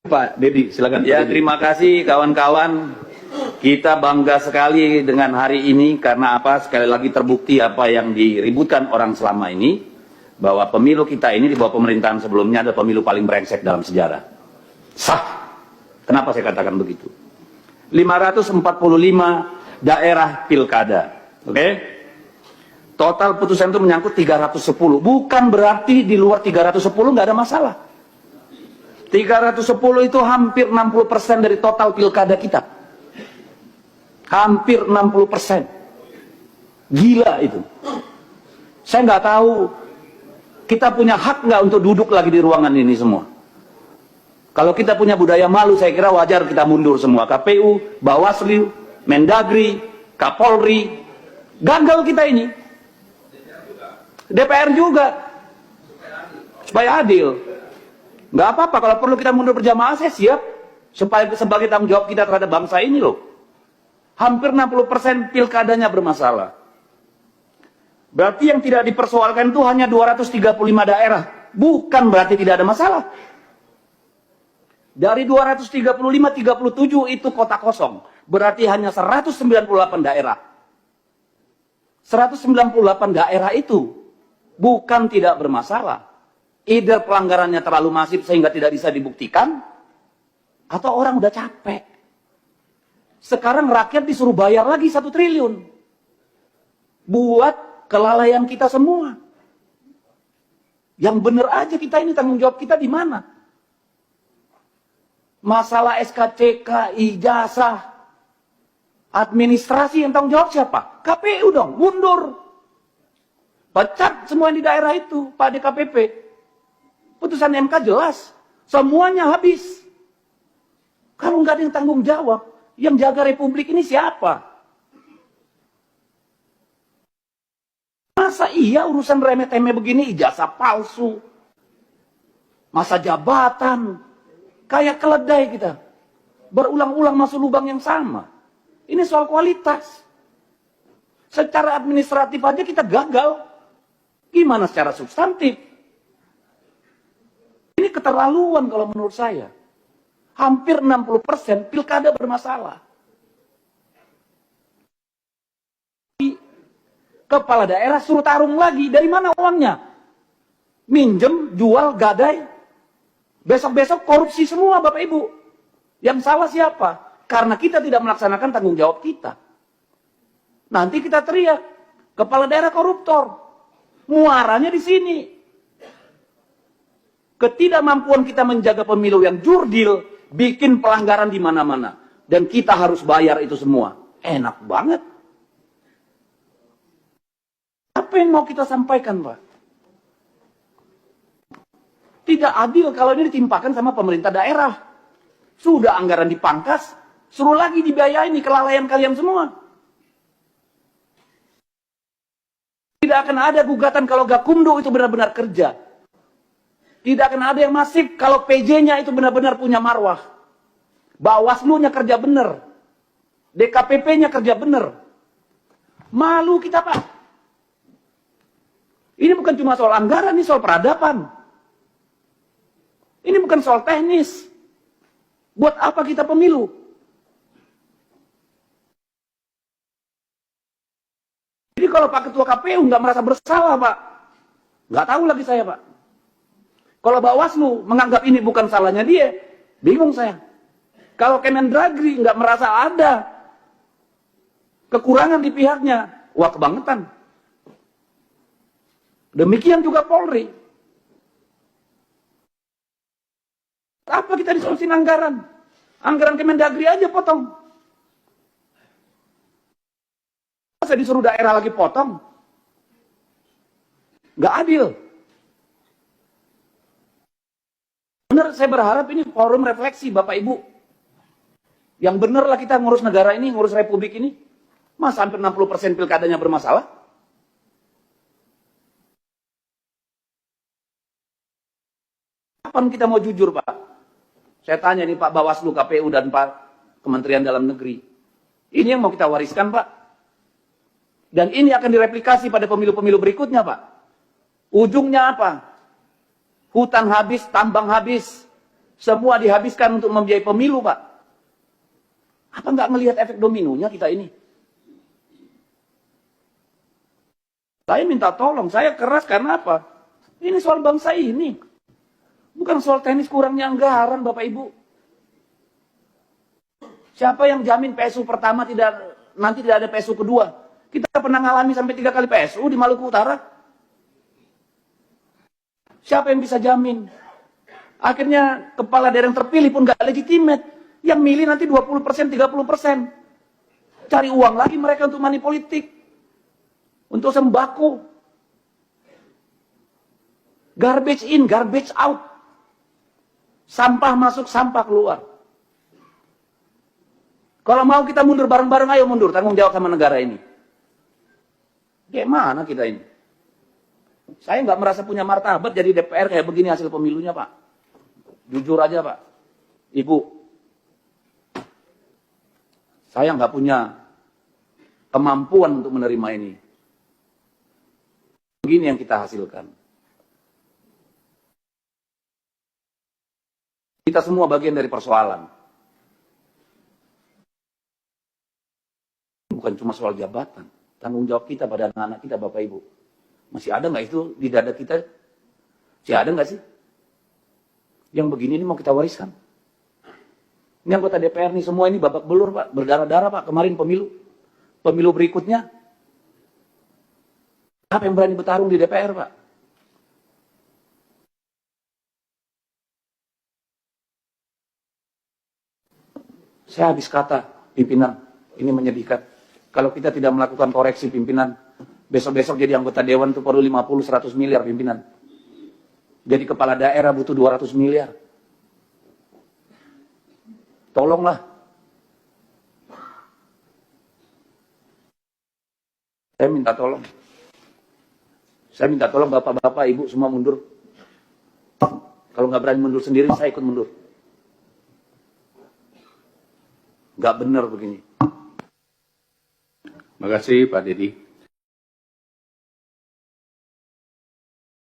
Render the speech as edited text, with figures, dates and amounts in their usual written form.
Pak Dedi, silakan. Ya, terima kasih kawan-kawan. Kita bangga sekali dengan hari ini karena apa? Sekali lagi terbukti apa yang diributkan orang selama ini, bahwa pemilu kita ini di bawah pemerintahan sebelumnya adalah pemilu paling brengsek dalam sejarah. Sah. Kenapa saya katakan begitu? 545 daerah pilkada. Oke? Total putusan itu menyangkut 310. Bukan berarti di luar 310 nggak ada masalah. 310 itu hampir 60% dari total pilkada kita. Hampir 60%. Gila itu. Saya nggak tahu kita punya hak nggak untuk duduk lagi di ruangan ini semua. Kalau kita punya budaya malu, saya kira wajar kita mundur semua. KPU, Bawaslu, Mendagri, Kapolri, gagal kita ini. DPR juga. Supaya adil. Nggak apa-apa, kalau perlu kita mundur berjamaah, saya siap. Supaya sebagai tanggung jawab kita terhadap bangsa ini loh. Hampir 60% pilkadanya bermasalah. Berarti yang tidak dipersoalkan itu hanya 235 daerah. Bukan berarti tidak ada masalah. Dari 235, 37 itu kota kosong. Berarti hanya 198 daerah. 198 daerah itu bukan tidak bermasalah. Either pelanggarannya terlalu masif sehingga tidak bisa dibuktikan, atau orang udah capek. Sekarang rakyat disuruh bayar lagi 1 triliun. Buat kelalaian kita semua. Yang bener aja kita ini, tanggung jawab kita di mana? Masalah SKCK, ijazah, administrasi yang tanggung jawab siapa? KPU dong, mundur. Pecat semua yang di daerah itu, Pak DKPP. Putusan MK jelas, semuanya habis. Kalau nggak ada yang tanggung jawab, yang jaga republik ini siapa? Masa iya urusan remeh-temeh begini, ijazah palsu, masa jabatan, kayak keledai kita. Berulang-ulang masuk lubang yang sama. Ini soal kualitas. Secara administratif aja kita gagal. Gimana secara substantif? Ini keterlaluan kalau menurut saya. Hampir 60% pilkada bermasalah. Kepala daerah suruh tarung lagi. Dari mana uangnya? Minjem, jual, gadai. Besok-besok korupsi semua Bapak Ibu. Yang salah siapa? Karena kita tidak melaksanakan tanggung jawab kita. Nanti kita teriak, kepala daerah koruptor. Muaranya di sini. Ketidakmampuan kita menjaga pemilu yang jurdil, bikin pelanggaran di mana-mana. Dan kita harus bayar itu semua. Enak banget. Apa yang mau kita sampaikan, Pak? Tidak adil kalau ini ditimpakan sama pemerintah daerah. Sudah anggaran dipangkas, suruh lagi dibiayai nih kelalaian kalian semua. Tidak akan ada gugatan kalau Gakumdu itu benar-benar kerja. Tidak akan ada yang masif kalau PJ-nya itu benar-benar punya marwah. Bawaslu-nya kerja benar. DKPP-nya kerja benar. Malu kita, Pak. Ini bukan cuma soal anggaran, ini soal peradaban. Ini bukan soal teknis. Buat apa kita pemilu? Jadi kalau Pak Ketua KPU nggak merasa bersalah, Pak. Nggak tahu lagi saya, Pak. Kalau Bawaslu menganggap ini bukan salahnya dia, bingung saya. Kalau Kemendagri nggak merasa ada kekurangan di pihaknya, wah kebangetan. Demikian juga Polri. Apa kita diskusi anggaran? Anggaran Kemendagri aja potong. Masa disuruh daerah lagi potong? Nggak adil. Benar, saya berharap ini forum refleksi Bapak Ibu. Yang benar lah kita ngurus negara ini, ngurus republik ini. Masa hampir 60% pilkadanya bermasalah? Kapan kita mau jujur, Pak? Saya tanya nih Pak Bawaslu, KPU, dan Pak Kementerian Dalam Negeri. Ini yang mau kita wariskan, Pak. Dan ini akan direplikasi pada pemilu-pemilu berikutnya, Pak. Ujungnya apa? Hutan habis, tambang habis. Semua dihabiskan untuk membiayai pemilu, Pak. Apa nggak ngelihat efek dominonya kita ini? Saya minta tolong, saya keras karena apa? Ini soal bangsa ini. Bukan soal teknis kurangnya anggaran, Bapak Ibu. Siapa yang jamin PSU pertama nanti tidak ada PSU kedua? Kita pernah ngalami sampai 3 kali PSU di Maluku Utara. Siapa yang bisa jamin? Akhirnya kepala daerah yang terpilih pun gak legitimate. Yang milih nanti 20%, 30%. Cari uang lagi mereka untuk money politik. Untuk sembako. Garbage in, garbage out. Sampah masuk, sampah keluar. Kalau mau kita mundur bareng-bareng, ayo mundur. Tanggung jawab sama negara ini. Gimana kita ini? Saya nggak merasa punya martabat jadi DPR kayak begini hasil pemilunya, Pak. Jujur aja, Pak. Ibu. Saya nggak punya kemampuan untuk menerima ini. Begini yang kita hasilkan. Kita semua bagian dari persoalan. Bukan cuma soal jabatan. Tanggung jawab kita pada anak-anak kita, Bapak Ibu. Masih ada nggak itu di dada kita? Masih ada nggak sih? Yang begini ini mau kita wariskan. Ini anggota DPR nih semua ini babak belur, Pak. Berdarah-darah, Pak. Kemarin pemilu. Pemilu berikutnya. Apa yang berani bertarung di DPR, Pak? Saya habis kata, pimpinan. Ini menyedihkan. Kalau kita tidak melakukan koreksi pimpinan, besok-besok jadi anggota dewan itu perlu 50-100 miliar pimpinan. Jadi kepala daerah butuh 200 miliar. Tolonglah. Saya minta tolong. Saya minta tolong bapak-bapak, ibu semua mundur. Kalau nggak berani mundur sendiri, saya ikut mundur. Nggak benar begini. Terima kasih Pak Dedi.